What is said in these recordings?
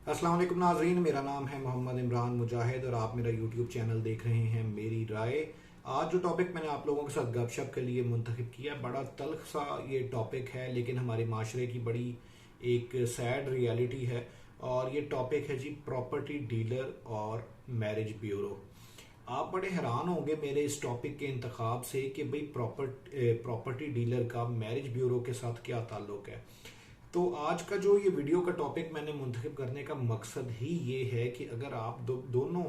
अस्सलाम वालेकुम नाजरीन, मेरा नाम है मोहम्मद इमरान मुजाहिद और आप मेरा यूट्यूब चैनल देख रहे हैं मेरी राय। आज जो टॉपिक मैंने आप लोगों के साथ गपशप के लिए मुंतखब किया, बड़ा तल्ख सा ये टॉपिक है, लेकिन हमारे माशरे की बड़ी एक सैड रियलिटी है। और ये टॉपिक है जी प्रॉपर्टी डीलर और मैरिज ब्यूरो। आप बड़े हैरान होंगे मेरे इस टॉपिक के इंतखाब से कि भाई प्रॉपर्टी डीलर का मैरिज ब्यूरो के साथ क्या ताल्लुक है। तो आज का जो ये वीडियो का टॉपिक मैंने मुंतखब करने का मकसद ही ये है कि अगर आप दोनों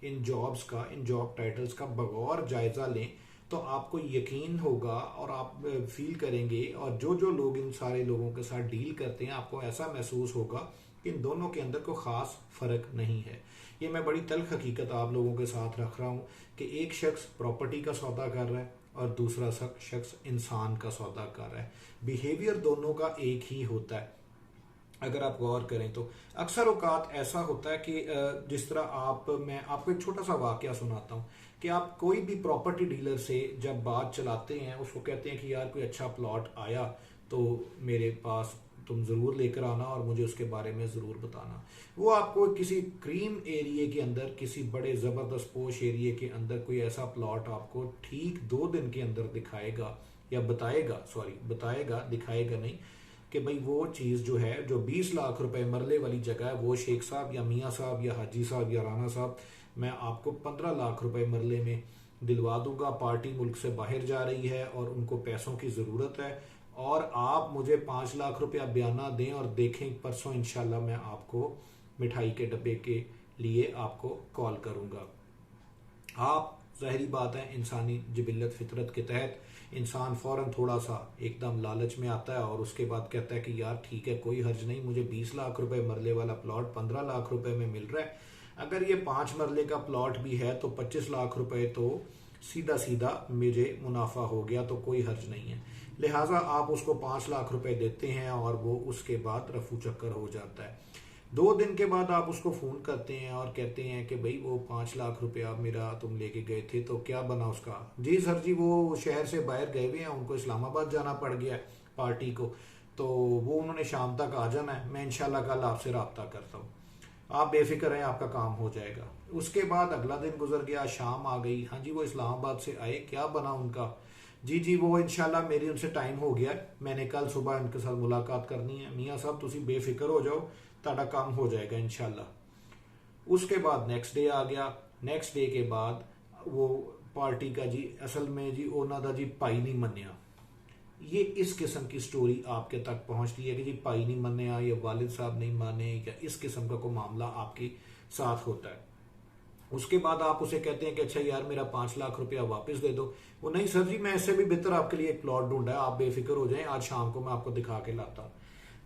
इन जॉब्स का, इन जॉब टाइटल्स का बगौर जायजा लें तो आपको यकीन होगा और आप फील करेंगे, और जो जो लोग इन सारे लोगों के साथ डील करते हैं आपको ऐसा महसूस होगा कि इन दोनों के अंदर कोई खास फर्क नहीं है। ये मैं बड़ी तल्ख हकीकत आप लोगों के साथ रख रहा हूँ कि एक शख्स प्रॉपर्टी का सौदा कर रहा है और दूसरा शख्स इंसान का सौदा कर रहा है। बिहेवियर दोनों का एक ही होता है। अगर आप गौर करें तो अक्सर औकात ऐसा होता है कि जिस तरह मैं आपको एक छोटा सा वाकया सुनाता हूँ कि आप कोई भी प्रॉपर्टी डीलर से जब बात चलाते हैं, उसको कहते हैं कि यार कोई अच्छा प्लॉट आया तो मेरे पास तुम ज़रूर लेकर आना और मुझे उसके बारे में ज़रूर बताना। वो आपको किसी क्रीम एरिया के अंदर, किसी बड़े ज़बरदस्त पोश एरिया के अंदर कोई ऐसा प्लॉट आपको ठीक 2 दिन के अंदर दिखाएगा या बताएगा, सॉरी बताएगा, दिखाएगा नहीं, कि भाई वो चीज़ जो है, जो 20 लाख रुपए मरले वाली जगह है, वो शेख साहब या मियाँ साहब या हाजी साहब या राना साहब मैं आपको 15 लाख रुपए मरले में दिलवा दूंगा। पार्टी मुल्क से बाहर जा रही है और उनको पैसों की ज़रूरत है और आप मुझे 5 लाख रुपया बयाना दें और देखें परसों इंशाल्लाह मैं आपको मिठाई के डब्बे के लिए आपको कॉल करूंगा। आप, जाहिर बात है, इंसानी जिबिल्लत फितरत के तहत इंसान फौरन थोड़ा सा एकदम लालच में आता है और उसके बाद कहता है कि यार ठीक है, कोई हर्ज नहीं, मुझे 20 लाख रुपए मरले वाला प्लॉट 15 लाख रुपए में मिल रहा है, अगर ये 5 मरले का प्लॉट भी है तो 25 लाख रुपए तो सीधा सीधा मुझे मुनाफा हो गया, तो कोई हर्ज नहीं है। लिहाजा आप उसको 5 लाख रुपए देते हैं और वो उसके बाद रफू चक्कर हो जाता है। 2 दिन के बाद आप उसको फोन करते हैं और कहते हैं कि भाई वो 5 लाख रुपया मेरा तुम लेके गए थे तो क्या बना उसका। जी सर जी, वो शहर से बाहर गए हुए हैं, उनको इस्लामाबाद जाना पड़ गया है पार्टी को, तो वो उन्होंने शाम तक आ जाना है, मैं इंशाल्लाह कल आपसे रब्ता करता हूँ, आप बेफिक्र हैं, आपका काम हो जाएगा। उसके बाद अगला दिन गुजर गया, शाम आ गई, हाँ जी वो इस्लामाबाद से आए, क्या बना उनका। जी जी वो इंशाल्लाह मेरी उनसे टाइम हो गया, मैंने कल सुबह उनके साथ मुलाकात करनी है, मियाँ साहब तुसी बेफिक्र हो जाओ, ताड़ा काम हो जाएगा इंशाल्लाह। उसके बाद नेक्स्ट डे आ गया, नेक्स्ट डे के बाद वो पार्टी का जी असल में जी ओना दा जी भाई नहीं मन्या। ये इस किस्म की स्टोरी आपके तक पहुंचती है कि जी भाई नहीं मन्या या वालिद साहब नहीं माने या इस किस्म का कोई मामला आपके साथ होता है। उसके बाद आप उसे कहते हैं कि अच्छा यार मेरा 5 लाख रुपया वापस दे दो। वो नहीं सर जी, मैं इससे भी बेहतर आपके लिए एक प्लॉट ढूंढा है, आप बेफिक्र हो जाएं, आज शाम को मैं आपको दिखा के लाता हूं।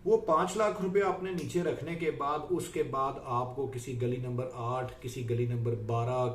वो 5 लाख रुपया अपने नीचे रखने के बाद उसके बाद आपको किसी गली नंबर 8, किसी गली नंबर 12,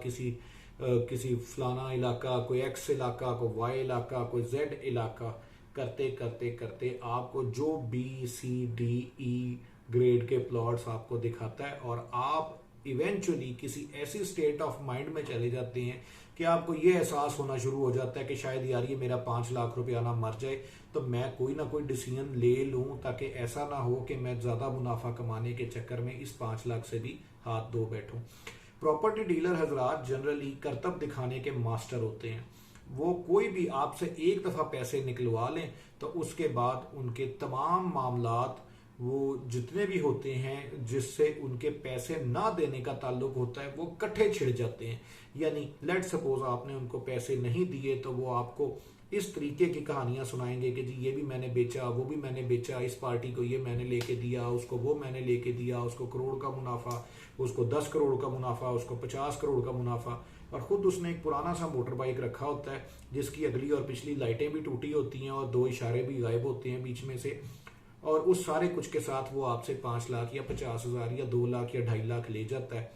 किसी फलाना इलाका, कोई एक्स इलाका, कोई वाई इलाका, कोई जेड इलाका करते करते करते आपको जो B C D E grade के प्लॉट्स आपको दिखाता है और आप इवेंचुअली किसी ऐसी स्टेट ऑफ माइंड में चले जाते हैं कि आपको ये एहसास होना शुरू हो जाता है कि शायद यार ये मेरा 5 लाख रुपया ना मर जाए, तो मैं कोई ना कोई डिसीजन ले लूं ताकि ऐसा ना हो कि मैं ज्यादा मुनाफा कमाने के चक्कर में इस 5 लाख से भी हाथ धो बैठूं। प्रॉपर्टी डीलर हजरात जनरली करतब दिखाने के मास्टर होते हैं। वो कोई भी आपसे एक दफा पैसे निकलवा लें तो उसके बाद उनके तमाम मामलात, वो जितने भी होते हैं जिससे उनके पैसे ना देने का ताल्लुक होता है, वो कट्ठे छिड़ जाते हैं। यानी लेट सपोज आपने उनको पैसे नहीं दिए तो वो आपको इस तरीके की कहानियां सुनाएंगे कि जी ये भी मैंने बेचा, वो भी मैंने बेचा, इस पार्टी को ये मैंने लेके दिया, उसको वो मैंने लेके दिया, उसको करोड़ का मुनाफा, उसको 10 करोड़ का मुनाफा, उसको 50 करोड़ का मुनाफा। और खुद उसने एक पुराना सा मोटर बाइक रखा होता है जिसकी अगली और पिछली लाइटें भी टूटी होती हैं और 2 इशारे भी गायब होते हैं बीच में से, और उस सारे कुछ के साथ वो आपसे 5 लाख या 50,000 या 2 लाख या 2.5 लाख ले जाता है।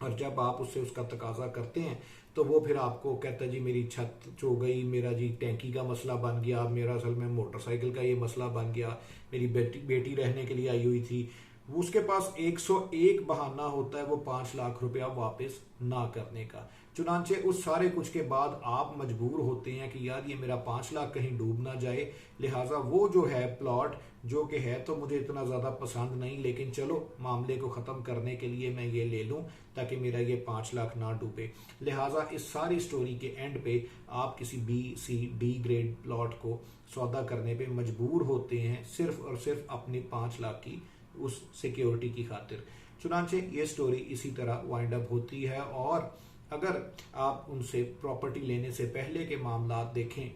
और जब आप उससे उसका तकाजा करते हैं तो वो फिर आपको कहता है जी मेरी छत चो गई, मेरा जी टैंकी का मसला बन गया, मेरा असल में मोटरसाइकिल का ये मसला बन गया, मेरी बेटी रहने के लिए आई हुई थी, उसके पास 101 बहाना होता है वो 5 लाख रुपया वापस ना करने का। चुनांचे उस सारे कुछ के बाद आप मजबूर होते हैं कि यार ये मेरा 5 लाख कहीं डूब ना जाए, लिहाजा वो जो है प्लॉट जो कि है तो मुझे इतना ज़्यादा पसंद नहीं, लेकिन चलो मामले को ख़त्म करने के लिए मैं ये ले लूँ ताकि मेरा ये 5 लाख ना डूबे। लिहाजा इस सारी स्टोरी के एंड पे आप किसी B, C, D grade plot को सौदा करने पे मजबूर होते हैं सिर्फ और सिर्फ अपनी 5 लाख की उस सिक्योरिटी की खातिर। चुनांचे ये स्टोरी इसी तरह वाइंड अप होती है। और अगर आप उनसे प्रॉपर्टी लेने से पहले के मामलात देखें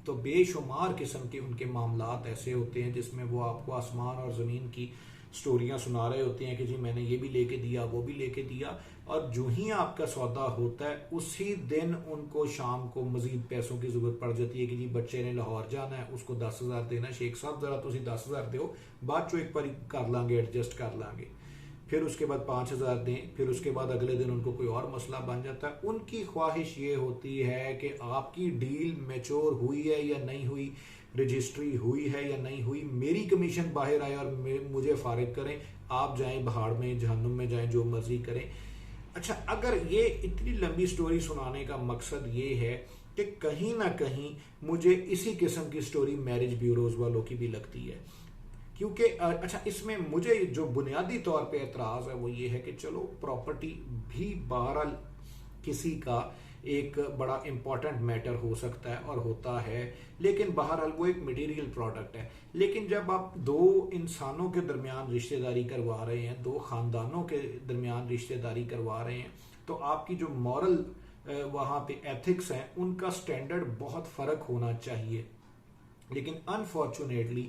तो बेशुमार किस्म के उनके मामलात ऐसे होते हैं जिसमें वो आपको आसमान और ज़मीन की स्टोरियां सुना रहे होते हैं कि जी मैंने ये भी लेके दिया वो भी लेके दिया, और जो ही आपका सौदा होता है उसी दिन उनको शाम को मजीद पैसों की जरूरत पड़ जाती है कि जी बच्चे ने लाहौर जाना है उसको 10,000 देना, शेख साहब जरा तुम 10,000 दो, बाद चो एक बार कर लांगे, एडजस्ट कर लांगे। फिर उसके बाद 5,000 दें, फिर उसके बाद अगले दिन उनको कोई और मसला बन जाता है। उनकी ख्वाहिश ये होती है कि आपकी डील मैच्योर हुई है या नहीं हुई, रजिस्ट्री हुई है या नहीं हुई, मेरी कमीशन बाहर आए और मुझे फारिग करें, आप जाएं पहाड़ में, जहन्नुम में जाएं, जो मर्जी करें। अच्छा, अगर ये इतनी लंबी स्टोरी सुनाने का मकसद ये है कि कहीं ना कहीं मुझे इसी किस्म की स्टोरी मैरिज ब्यूरोज वालों की भी लगती है, क्योंकि अच्छा इसमें मुझे जो बुनियादी तौर पे एतराज है वो ये है कि चलो प्रॉपर्टी भी बहरहाल किसी का एक बड़ा इंपॉर्टेंट मैटर हो सकता है और होता है, लेकिन बहरहाल वो एक मटेरियल प्रोडक्ट है। लेकिन जब आप दो इंसानों के दरमियान रिश्तेदारी करवा रहे हैं, दो खानदानों के दरमियान रिश्तेदारी करवा रहे हैं, तो आपकी जो मॉरल वहाँ पे एथिक्स हैं उनका स्टैंडर्ड बहुत फर्क होना चाहिए। लेकिन अनफॉर्चुनेटली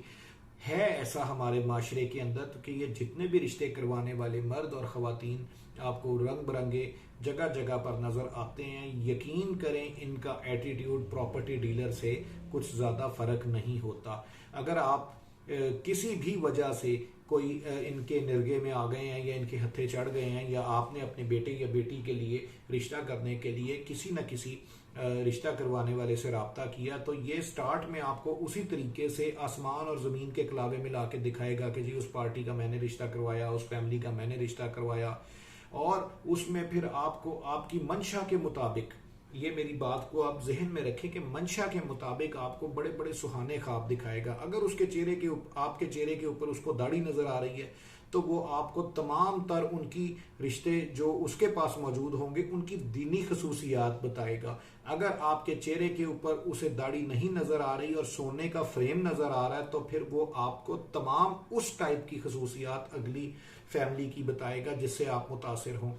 है ऐसा हमारे माशरे के अंदर तो कि ये जितने भी रिश्ते करवाने वाले मर्द और ख़वातीन आपको रंग बिरंगे जगह जगह पर नज़र आते हैं। यकीन करें इनका एटीट्यूड प्रॉपर्टी डीलर से कुछ ज़्यादा फ़र्क नहीं होता। अगर आप किसी भी वजह से कोई इनके निर्गे में आ गए हैं या इनके हत्थे चढ़ गए हैं, या आपने अपने बेटे या बेटी के लिए रिश्ता करने के लिए किसी न किसी रिश्ता करवाने वाले से रब्ता किया, तो ये स्टार्ट में आपको उसी तरीके से आसमान और ज़मीन के कलावे में लाके दिखाएगा कि जी उस पार्टी का मैंने रिश्ता करवाया, उस फैमिली का मैंने रिश्ता करवाया, और उसमें फिर आपको आपकी मंशा के मुताबिक, ये मेरी बात को आप जहन में रखें कि मंशा के मुताबिक आपको बड़े बड़े सुहाने ख्वाब दिखाएगा। अगर उसके चेहरे के आपके चेहरे के ऊपर उसको दाढ़ी नजर आ रही है तो वो आपको तमाम तर उनकी रिश्ते जो उसके पास मौजूद होंगे उनकी दीनी खसूसियात बताएगा। अगर आपके चेहरे के ऊपर उसे दाढ़ी नहीं नजर आ रही और सोने का फ्रेम नजर आ रहा है तो फिर वो आपको तमाम उस टाइप की खसूसियात अगली फैमिली की बताएगा जिससे आप मुतासिर हों।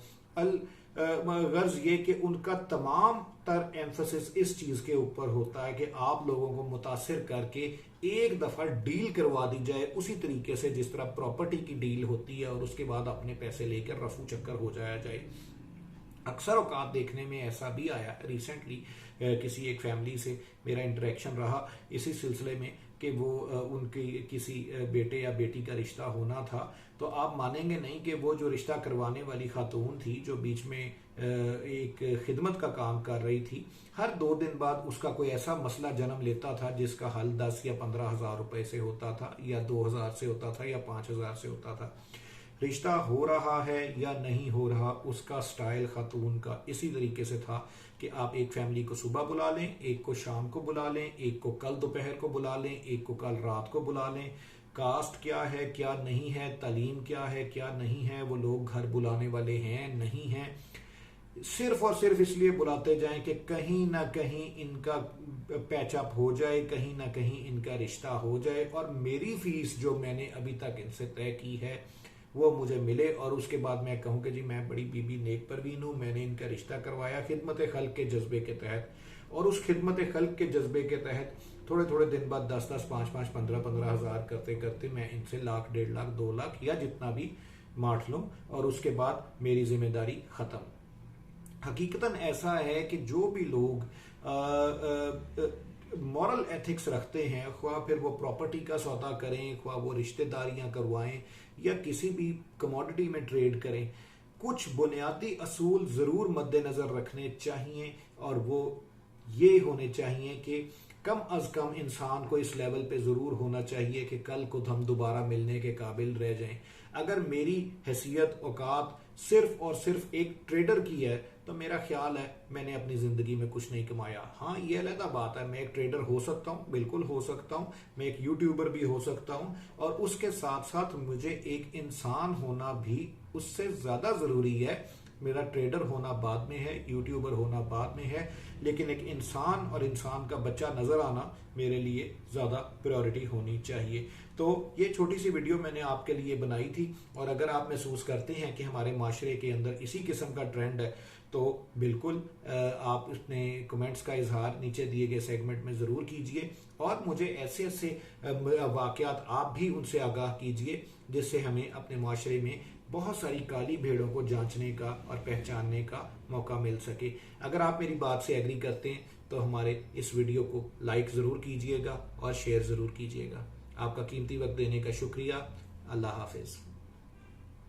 गर्ज ये कि उनका तमाम तर एम्फसिस इस चीज के ऊपर होता है कि आप लोगों को मुतासिर करके एक दफा डील करवा दी जाए उसी तरीके से जिस तरह प्रॉपर्टी की डील होती है, और उसके बाद अपने पैसे लेकर रफू चक्कर हो जाया जाए। अक्सर औकात देखने में ऐसा भी आया, रिसेंटली किसी एक फैमिली से मेरा इंटरेक्शन रहा इसी सिलसिले में कि वो उनकी किसी बेटे या बेटी का रिश्ता होना था, तो आप मानेंगे नहीं कि वो जो रिश्ता करवाने वाली खातून थी जो बीच में एक खिदमत का काम कर रही थी, हर 2 दिन बाद उसका कोई ऐसा मसला जन्म लेता था जिसका हल 10 या 15 हज़ार रुपए से होता था, या 2,000 से होता था, या 5,000 से होता था। रिश्ता हो रहा है या नहीं हो रहा, उसका स्टाइल खातून का इसी तरीके से था कि आप एक फैमिली को सुबह बुला लें, एक को शाम को बुला लें, एक को कल दोपहर को बुला लें, एक को कल रात को बुला लें। कास्ट क्या है क्या नहीं है, तालीम क्या है क्या नहीं है, वो लोग घर बुलाने वाले हैं नहीं हैं, सिर्फ और सिर्फ इसलिए बुलाते जाएं कि कहीं ना कहीं इनका पैचअप हो जाए, कहीं ना कहीं इनका रिश्ता हो जाए, और मेरी फीस जो मैंने अभी तक इनसे तय की है वो मुझे मिले, और उसके बाद मैं कहूँ कि जी मैं बड़ी बीबी नेक परवीन हूँ, मैंने इनका रिश्ता करवाया खिदमत खल्क के जज्बे के तहत, और उस खिदमत खल्क के जज्बे के तहत थोड़े थोड़े दिन बाद 10-10, 5-5, 15-15 हज़ार करते करते मैं इनसे लाख, 1.5 लाख, 2 लाख या जितना भी माठ लूँ, और उसके बाद मेरी जिम्मेदारी ख़त्म। हकीकतन ऐसा है कि जो भी लोग मॉरल एथिक्स रखते हैं, ख्वाह फिर वो प्रॉपर्टी का सौदा करें, ख्वाह वो रिश्तेदारियां करवाएं या किसी भी कमोडिटी में ट्रेड करें, कुछ बुनियादी असूल ज़रूर मद्देनज़र रखने चाहिए, और वो ये होने चाहिए कि कम अज़ कम इंसान को इस लेवल पे ज़रूर होना चाहिए कि कल को हम दोबारा मिलने के काबिल रह जाएं। अगर मेरी हैसियत औकात सिर्फ और सिर्फ एक ट्रेडर की है तो मेरा ख्याल है मैंने अपनी जिंदगी में कुछ नहीं कमाया। हाँ, ये अलग बात है, मैं एक ट्रेडर हो सकता हूँ, बिल्कुल हो सकता हूँ, मैं एक यूट्यूबर भी हो सकता हूँ, और उसके साथ साथ मुझे एक इंसान होना भी उससे ज्यादा जरूरी है। मेरा ट्रेडर होना बाद में है, यूट्यूबर होना बाद में है, लेकिन एक इंसान और इंसान का बच्चा नजर आना मेरे लिए ज्यादा प्रायोरिटी होनी चाहिए। तो ये छोटी सी वीडियो मैंने आपके लिए बनाई थी, और अगर आप महसूस करते हैं कि हमारे माशरे के अंदर इसी किस्म का ट्रेंड है तो बिल्कुल आप अपने कमेंट्स का इजहार नीचे दिए गए सेगमेंट में ज़रूर कीजिए, और मुझे ऐसे ऐसे वाकयात आप भी उनसे आगाह कीजिए जिससे हमें अपने माशरे में बहुत सारी काली भेड़ों को जांचने का और पहचानने का मौका मिल सके। अगर आप मेरी बात से एग्री करते हैं तो हमारे इस वीडियो को लाइक ज़रूर कीजिएगा और शेयर ज़रूर कीजिएगा। आपका कीमती वक्त देने का शुक्रिया। अल्लाह हाफिज़।